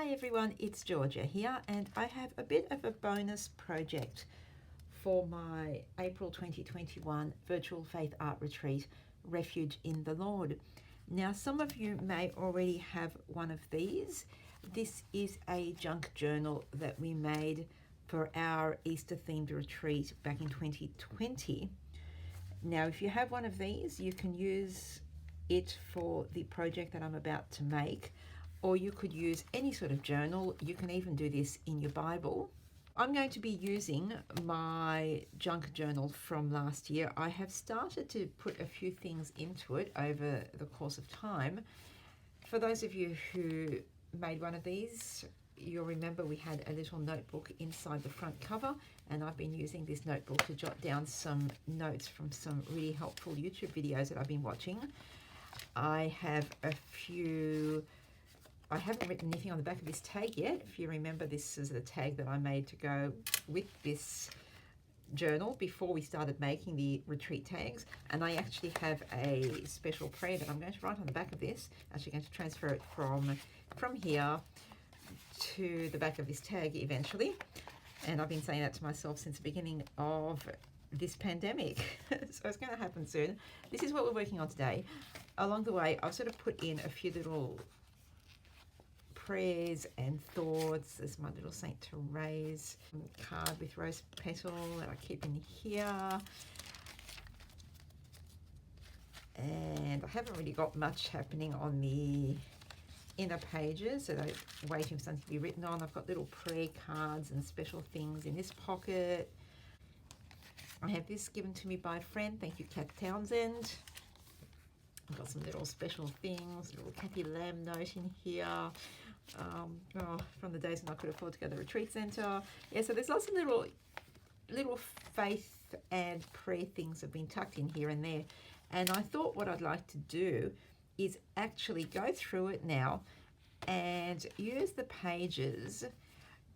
Hi everyone, it's Georgia here, and I have a bit of a bonus project for my April 2021 virtual faith art retreat, Refuge in the Lord. Now, some of you may already have one of these. This is a junk journal that we made for our Easter themed retreat back in 2020. Now, if you have one of these, you can use it for the project that I'm about to make, or you could use any sort of journal. You can even do this in your Bible. I'm going to be using my junk journal from last year. I have started to put a few things into it over the course of time. For those of you who made one of these, you'll remember we had a little notebook inside the front cover, and I've been using this notebook to jot down some notes from some really helpful YouTube videos that I've been watching. I haven't written anything on the back of this tag yet. If you remember, this is the tag that I made to go with this journal before we started making the retreat tags. And I actually have a special prayer that I'm going to write on the back of this. Actually going to transfer it from here to the back of this tag eventually. And I've been saying that to myself since the beginning of this pandemic. So it's going to happen soon. This is what we're working on today. Along the way, I've sort of put in a few little prayers and thoughts. There's my little Saint Therese card with rose petal that I keep in here. And I haven't really got much happening on the inner pages, so they're waiting for something to be written on. I've got little prayer cards and special things in this pocket. I have this given to me by a friend. Thank you, Kat Townsend. I've got some little special things, a little Kathy Lamb note in here. From the days when I could afford to go to the retreat centre. Yeah, so there's lots of little faith and prayer things have been tucked in here and there. And I thought what I'd like to do is actually go through it now and use the pages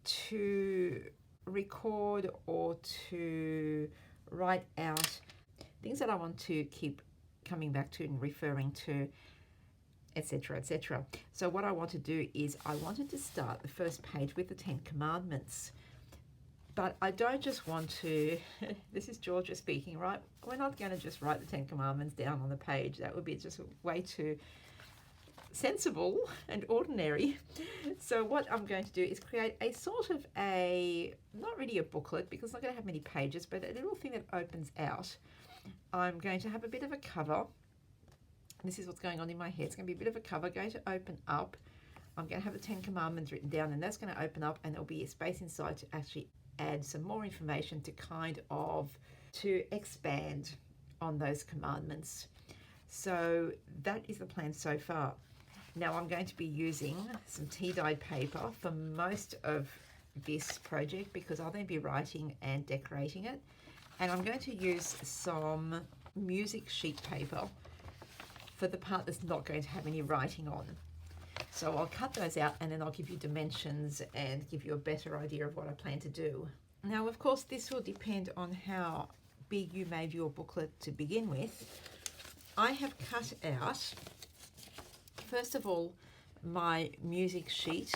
to record or to write out things that I want to keep coming back to and referring to, etc., etc. So what I want to do is I wanted to start the first page with the 10 Commandments. But I don't just want to, this is Georgia speaking, right? We're not going to just write the 10 Commandments down on the page. That would be just way too sensible and ordinary. So what I'm going to do is create a sort of not really a booklet, because it's not going to have many pages, but a little thing that opens out. I'm going to have a bit of a cover. This is what's going on in my head. It's going to be a bit of a cover, going to open up. I'm going to have the 10 Commandments written down, and that's going to open up, and there'll be a space inside to actually add some more information to expand on those commandments. So that is the plan so far. Now I'm going to be using some tea-dyed paper for most of this project, because I'll then be writing and decorating it. And I'm going to use some music sheet paper for the part that's not going to have any writing on. So I'll cut those out, and then I'll give you dimensions and give you a better idea of what I plan to do. Now, of course, this will depend on how big you made your booklet to begin with. I have cut out, first of all, my music sheet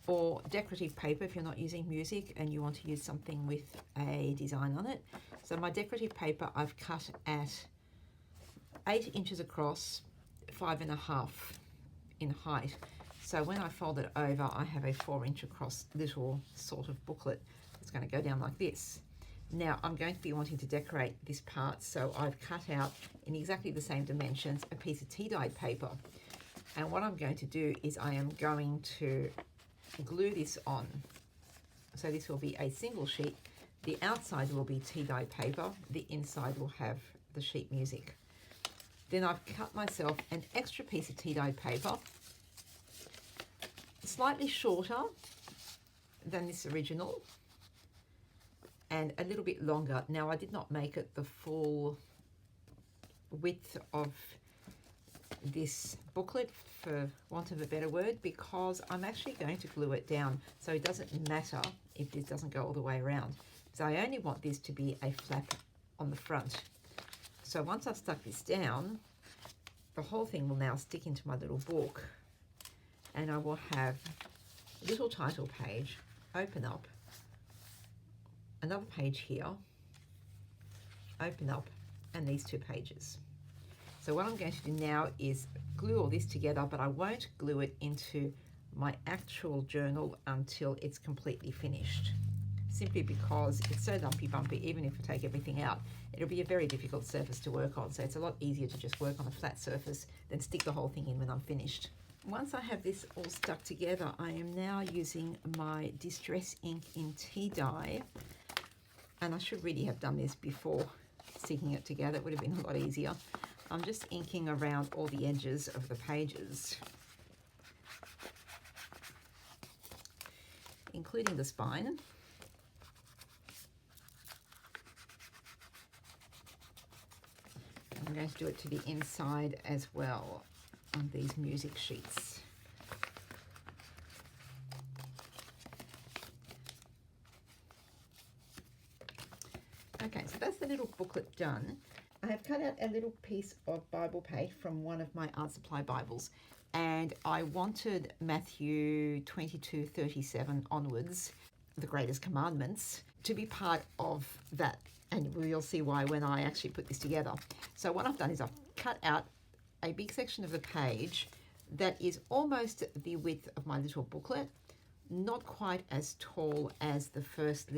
or decorative paper if you're not using music and you want to use something with a design on it. So my decorative paper I've cut at 8 inches across, 5.5 in height. So when I fold it over, I have a 4-inch across little sort of booklet. It's going to go down like this. Now I'm going to be wanting to decorate this part, so I've cut out in exactly the same dimensions a piece of tea-dyed paper. And what I'm going to do is I am going to glue this on. So this will be a single sheet. The outside will be tea-dyed paper. The inside will have the sheet music. Then I've cut myself an extra piece of tea-dyed paper, slightly shorter than this original and a little bit longer. Now I did not make it the full width of this booklet, for want of a better word, because I'm actually going to glue it down, so it doesn't matter if this doesn't go all the way around. So I only want this to be a flap on the front. So once I've stuck this down, the whole thing will now stick into my little book, and I will have a little title page, open up, another page here, open up, and these 2 pages. So what I'm going to do now is glue all this together, but I won't glue it into my actual journal until it's completely finished, simply because it's so lumpy bumpy. Even if I take everything out, it'll be a very difficult surface to work on, so it's a lot easier to just work on a flat surface than stick the whole thing in when I'm finished. Once I have this all stuck together, I am now using my Distress ink in tea dye, and I should really have done this before sticking it together. It would have been a lot easier. I'm just inking around all the edges of the pages, including the spine. I'm going to do it to the inside as well on these music sheets. Okay, so that's the little booklet done. I have cut out a little piece of Bible page from one of my art supply Bibles, and I wanted Matthew 22:37 onwards, the greatest commandments, to be part of that, and we'll see why when I actually put this together. So what I've done is I've cut out a big section of the page that is almost the width of my little booklet, not quite as tall as the first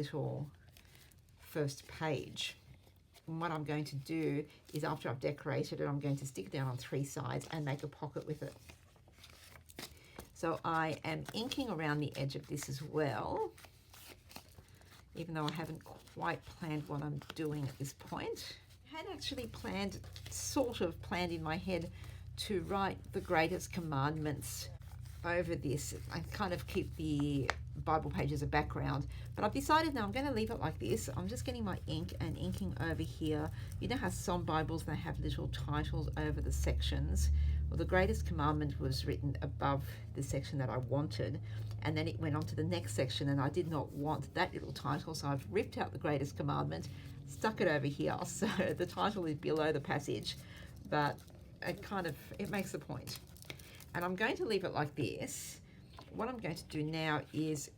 page. And what I'm going to do is, after I've decorated it, I'm going to stick it down on 3 sides and make a pocket with it. So I am inking around the edge of this as well, even though I haven't quite planned what I'm doing at this point. I had actually sort of planned in my head to write the greatest commandments over this and kind of keep the Bible page as a background, but I've decided now I'm going to leave it like this. I'm just getting my ink and inking over here. You know how some Bibles, they have little titles over the sections? Well, the greatest commandment was written above the section that I wanted, and then it went on to the next section, and I did not want that little title, so I've ripped out the greatest commandment, stuck it over here, so the title is below the passage, but it makes the point. And I'm going to leave it like this. What I'm going to do now is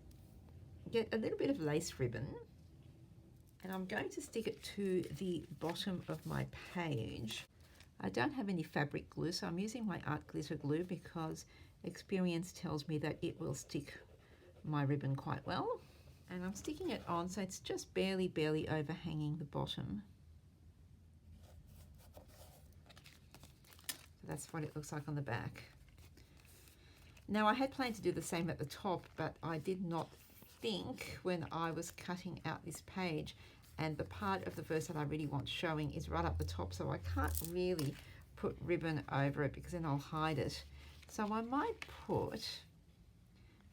get a little bit of lace ribbon, and I'm going to stick it to the bottom of my page. I don't have any fabric glue, so I'm using my art glitter glue because experience tells me that it will stick my ribbon quite well. And I'm sticking it on so it's just barely overhanging the bottom. So that's what it looks like on the back. Now, I had planned to do the same at the top, but I did not think when I was cutting out this page, and the part of the verse that I really want showing is right up the top, so I can't really put ribbon over it because then I'll hide it. So I might put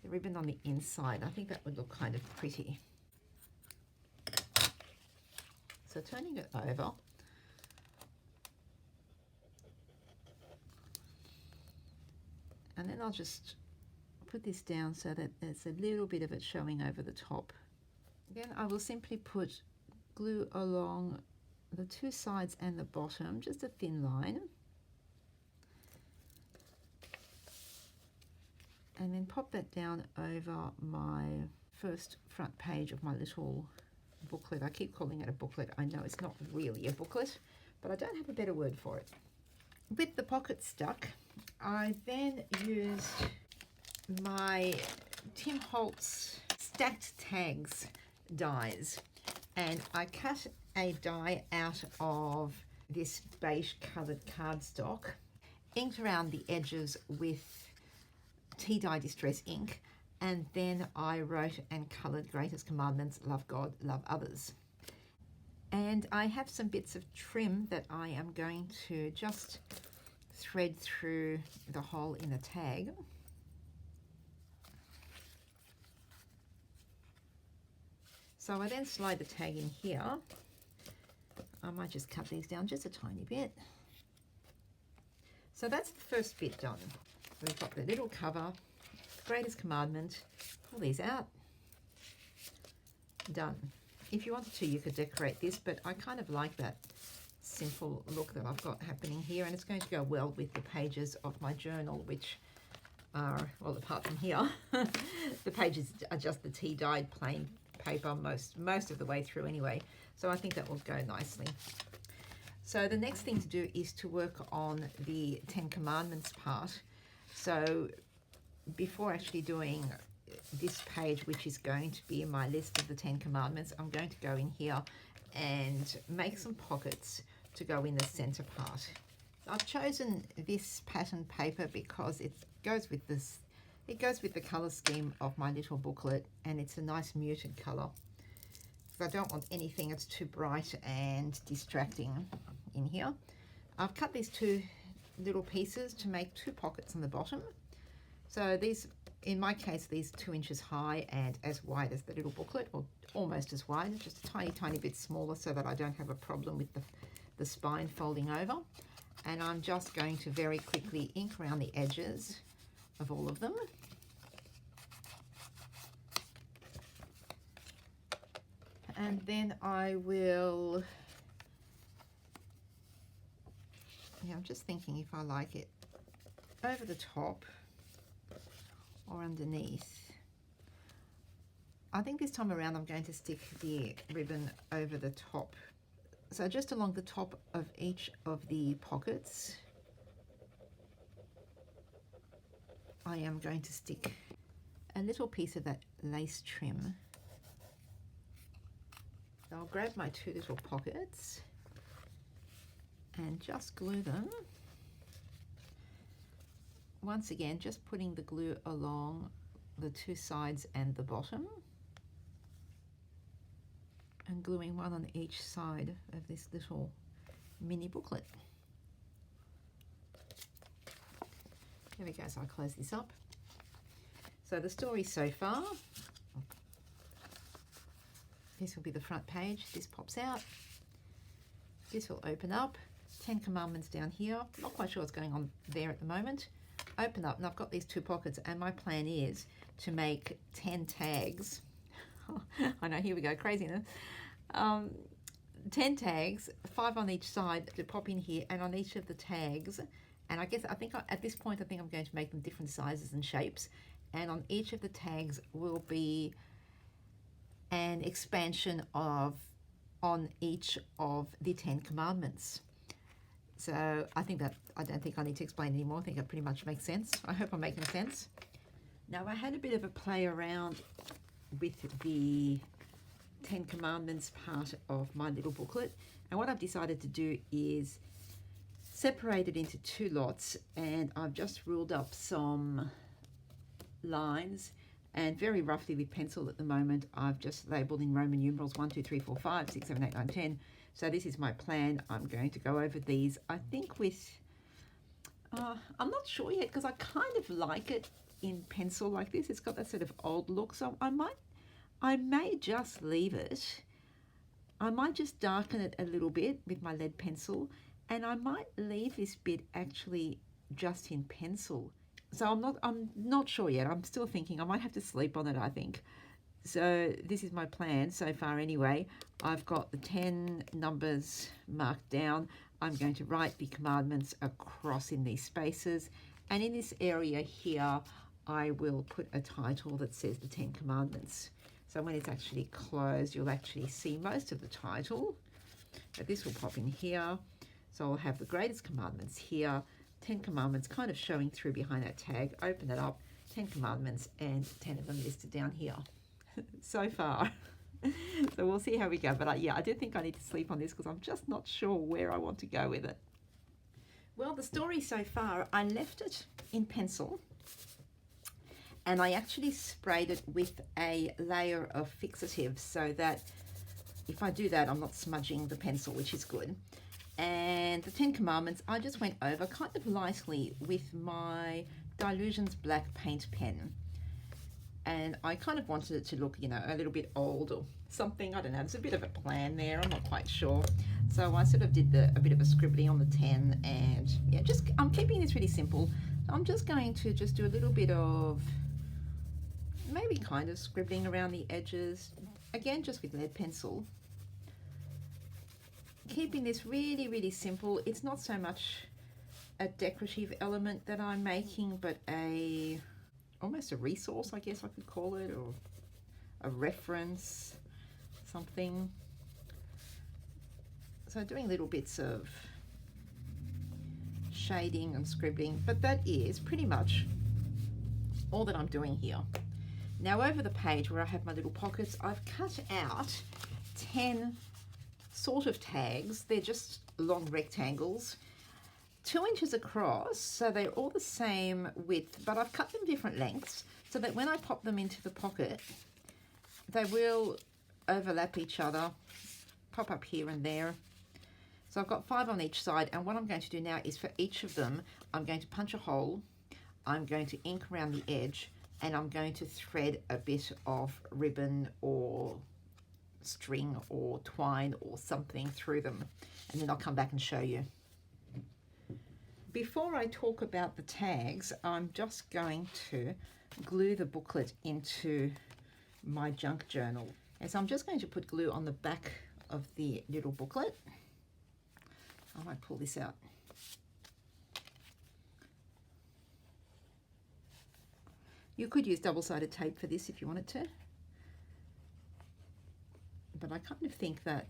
the ribbon on the inside. I think that would look kind of pretty. So turning it over, and then I'll just put this down so that there's a little bit of it showing over the top. Again, I will simply put glue along the 2 sides and the bottom, just a thin line. And then pop that down over my first front page of my little booklet. I keep calling it a booklet. I know it's not really a booklet, but I don't have a better word for it. With the pocket stuck, I then used my Tim Holtz stacked tags dies, and I cut a die out of this beige coloured cardstock, inked around the edges with tea dye distress ink, and then I wrote and coloured greatest commandments, love God, love others. And I have some bits of trim that I am going to just thread through the hole in the tag. So I then slide the tag in here. I might just cut these down just a tiny bit. So that's the first bit done. We've got the little cover, greatest commandment, pull these out, done. If you wanted to, you could decorate this, but I kind of like that simple look that I've got happening here, and it's going to go well with the pages of my journal, which are, well, apart from here, the pages are just the tea dyed plain paper most of the way through anyway. So I think that will go nicely. So the next thing to do is to work on the 10 Commandments part. So before actually doing this page, which is going to be my list of the 10 Commandments, I'm going to go in here and make some pockets to go in the center part. I've chosen this pattern paper because it goes with this. It goes with the color scheme of my little booklet, and it's a nice muted color. Because I don't want anything that's too bright and distracting in here. I've cut these two little pieces to make two pockets on the bottom. So these, in my case, these 2 inches high and as wide as the little booklet, or almost as wide, just a tiny bit smaller so that I don't have a problem with the spine folding over. And I'm just going to very quickly ink around the edges of all of them. And then I will, I'm just thinking if I like it over the top or underneath. I think this time around I'm going to stick the ribbon over the top. So just along the top of each of the pockets, I am going to stick a little piece of that lace trim. So I'll grab my two little pockets and just glue them. Once again, just putting the glue along the two sides and the bottom, and gluing one on each side of this little mini booklet. There we go, so I'll close this up. So the story so far, this will be the front page, this pops out, this will open up, 10 Commandments down here, not quite sure what's going on there at the moment. Open up, and I've got these two pockets, and my plan is to make 10 tags. I know, here we go, craziness. 10 tags, 5 on each side to pop in here, and on each of the tags, and at this point I think I'm going to make them different sizes and shapes, and on each of the tags will be an expansion on each of the 10 Commandments. So I don't think I need to explain anymore. I think it pretty much makes sense. I hope I'm making sense. Now, I had a bit of a play around with the 10 Commandments part of my little booklet, and what I've decided to do is separate it into two lots, and I've just ruled up some lines, and very roughly with pencil at the moment I've just labelled in Roman numerals 1, 2, 3, 4, 5, 6, 7, 8, 9, 10. So this is my plan. I'm going to go over these, I think with, I'm not sure yet, because I kind of like it in pencil like this. It's got that sort of old look, so I may just leave it. I might just darken it a little bit with my lead pencil, and I might leave this bit actually just in pencil. So I'm not sure yet. I'm still thinking. I might have to sleep on it, I think. So this is my plan so far anyway. I've got the 10 numbers marked down. I'm going to write the commandments across in these spaces. And in this area here, I will put a title that says the 10 Commandments. So when it's actually closed, you'll actually see most of the title. But this will pop in here. So I'll have the greatest commandments here, 10 Commandments kind of showing through behind that tag. Open it up, 10 Commandments, and 10 of them listed down here. So far. So we'll see how we go. But yeah, I do think I need to sleep on this because I'm just not sure where I want to go with it. Well, the story so far, I left it in pencil, and I actually sprayed it with a layer of fixative so that if I do that, I'm not smudging the pencil, which is good. And the 10 Commandments, I just went over kind of lightly with my Dylusions black paint pen. And I kind of wanted it to look, you know, a little bit old or something. I don't know. There's a bit of a plan there. I'm not quite sure. So I sort of did a bit of a scribbling on the 10, and yeah, I'm keeping this really simple. I'm just going to just do a little bit of maybe kind of scribbling around the edges. Again, just with lead pencil. Keeping this really, really simple. It's not so much a decorative element that I'm making, but almost a resource, I guess I could call it, or a reference, something. So doing little bits of shading and scribbling, but that is pretty much all that I'm doing here. Now over the page where I have my little pockets, I've cut out 10 sort of tags. They're just long rectangles, 2 inches across, so they're all the same width, but I've cut them different lengths so that when I pop them into the pocket, they will overlap each other, pop up here and there. So I've got 5 on each side, and what I'm going to do now is for each of them, I'm going to punch a hole, I'm going to ink around the edge, and I'm going to thread a bit of ribbon or string or twine or something through them, and then I'll come back and show you. Before I talk about the tags, I'm just going to glue the booklet into my junk journal. And so I'm just going to put glue on the back of the little booklet. I might pull this out. You could use double-sided tape for this if you wanted to, but I kind of think that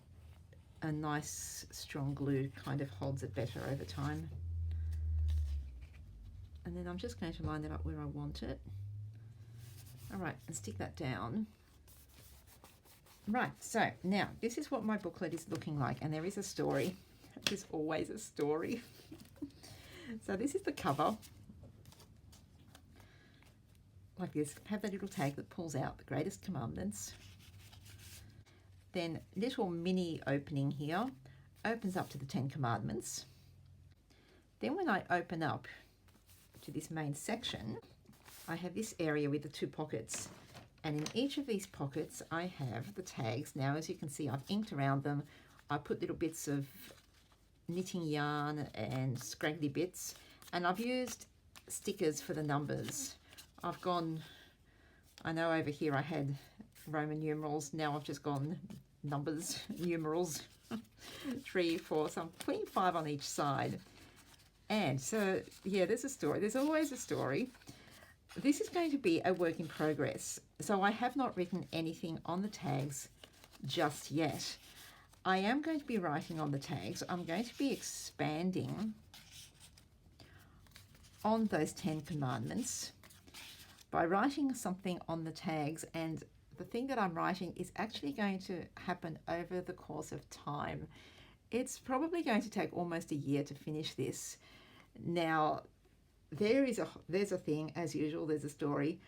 a nice strong glue kind of holds it better over time. And then I'm just going to line that up where I want it. All right, and stick that down. Right, so now this is what my booklet is looking like, and there is a story. There's always a story. So this is the cover. Like this, have that little tag that pulls out the greatest commandments. Then little mini opening here, opens up to the 10 commandments. Then when I open up to this main section, I have this area with the 2 pockets, and in each of these pockets I have the tags. Now as you can see, I've inked around them. I put little bits of knitting yarn and scraggly bits, and I've used stickers for the numbers. I've gone, I know over here I had Roman numerals, now I've just gone numbers, numerals, 3, 4, so I'm putting 5 on each side. And so, yeah, there's a story. There's always a story. This is going to be a work in progress. So I have not written anything on the tags just yet. I am going to be writing on the tags. I'm going to be expanding on those 10 commandments by writing something on the tags, and the thing that I'm writing is actually going to happen over the course of time. It's probably going to take almost a year to finish this. Now, there's a thing, as usual, there's a story.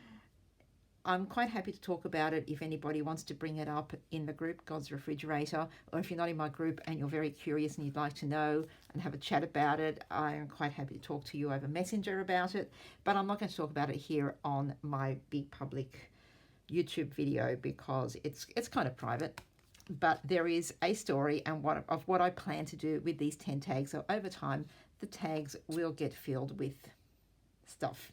I'm quite happy to talk about it if anybody wants to bring it up in the group, God's Refrigerator, or if you're not in my group and you're very curious and you'd like to know and have a chat about it, I'm quite happy to talk to you over Messenger about it, but I'm not going to talk about it here on my big public YouTube video because it's kind of private. But there is a story and what I plan to do with these 10 tags. So over time, the tags will get filled with stuff.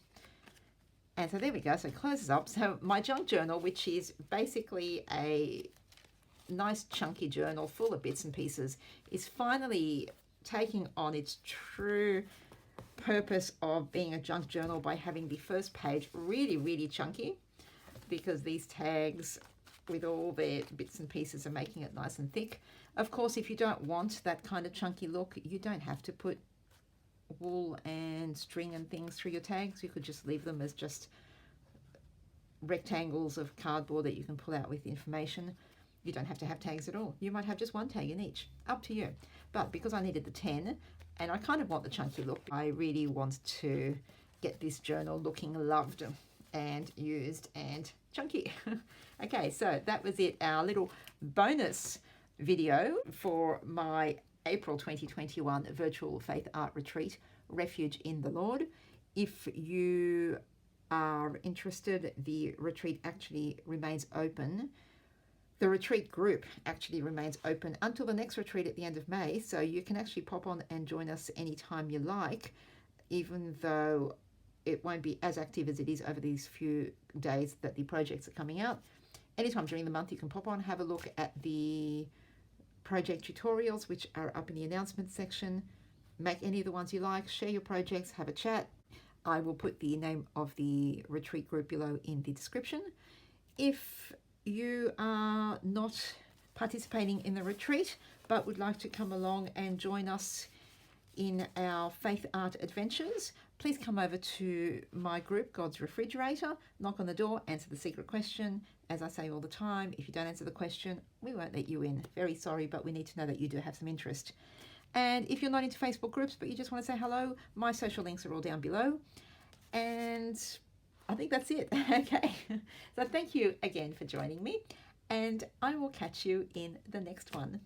And so there we go. So it closes up. So my junk journal, which is basically a nice chunky journal full of bits and pieces, is finally taking on its true purpose of being a junk journal by having the first page really, really chunky, because these tags with all their bits and pieces are making it nice and thick. Of course, if you don't want that kind of chunky look, you don't have to put wool and string and things through your tags. You could just leave them as just rectangles of cardboard that you can pull out with information. You don't have to have tags at all. You might have just one tag in each, up to you. But because I needed the 10 and I kind of want the chunky look, I really want to get this journal looking loved and used and chunky. Okay, so that was it, our little bonus video for my April 2021 virtual faith art retreat, Refuge in the Lord. If you are interested, the retreat actually remains open. The retreat group actually remains open until the next retreat at the end of May, so you can actually pop on and join us anytime you like, even though it won't be as active as it is over these few days that the projects are coming out. Anytime during the month you can pop on, have a look at the project tutorials, which are up in the announcements section. make any of the ones you like, share your projects, have a chat. I will put the name of the retreat group below in the description. If you are not participating in the retreat but would like to come along and join us in our faith art adventures, please come over to my group, God's Refrigerator, knock on the door, answer the secret question. As I say all the time, if you don't answer the question, we won't let you in. Very sorry, but we need to know that you do have some interest. And if you're not into Facebook groups, but you just want to say hello, my social links are all down below. And I think that's it. Okay. So thank you again for joining me, and I will catch you in the next one.